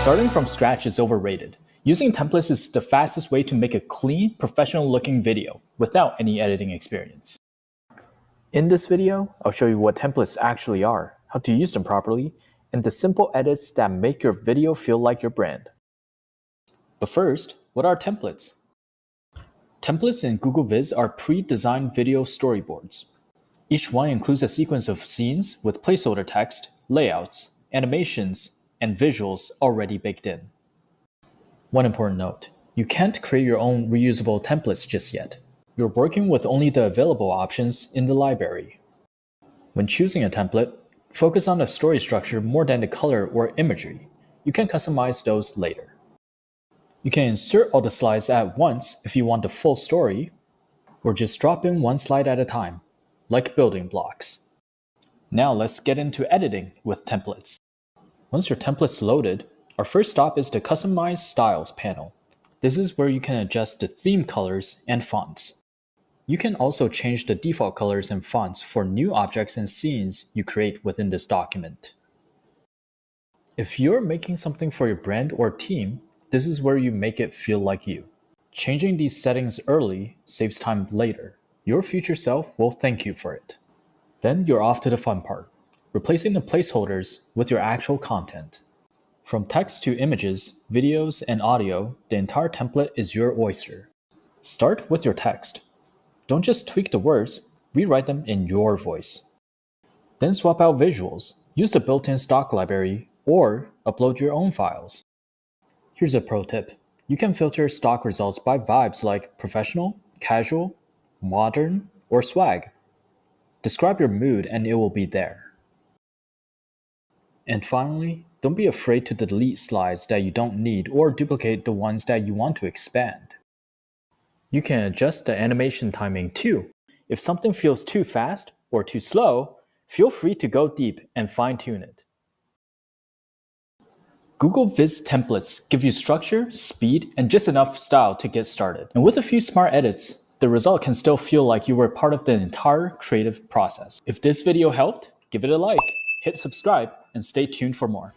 Starting from scratch is overrated. Using templates is the fastest way to make a clean, professional-looking video without any editing experience. In this video, I'll show you what templates actually are, how to use them properly, and the simple edits that make your video feel like your brand. But first, what are templates? Templates in Google Vids are pre-designed video storyboards. Each one includes a sequence of scenes with placeholder text, layouts, animations, and visuals already baked in. One important note, you can't create your own reusable templates just yet. You're working with only the available options in the library. When choosing a template, focus on the story structure more than the color or imagery. You can customize those later. You can insert all the slides at once if you want the full story, or just drop in one slide at a time, like building blocks. Now let's get into editing with templates. Once your template's loaded, our first stop is the Customize Styles panel. This is where you can adjust the theme colors and fonts. You can also change the default colors and fonts for new objects and scenes you create within this document. If you're making something for your brand or team, this is where you make it feel like you. Changing these settings early saves time later. Your future self will thank you for it. Then you're off to the fun part, replacing the placeholders with your actual content. From text to images, videos, and audio, the entire template is your oyster. Start with your text. Don't just tweak the words, rewrite them in your voice. Then swap out visuals, use the built-in stock library, or upload your own files. Here's a pro tip. You can filter stock results by vibes like professional, casual, modern, or swag. Describe your mood and it will be there. And finally, don't be afraid to delete slides that you don't need or duplicate the ones that you want to expand. You can adjust the animation timing too. If something feels too fast or too slow, feel free to go deep and fine-tune it. Google Vids templates give you structure, speed, and just enough style to get started. And with a few smart edits, the result can still feel like you were part of the entire creative process. If this video helped, give it a like, hit subscribe, and stay tuned for more.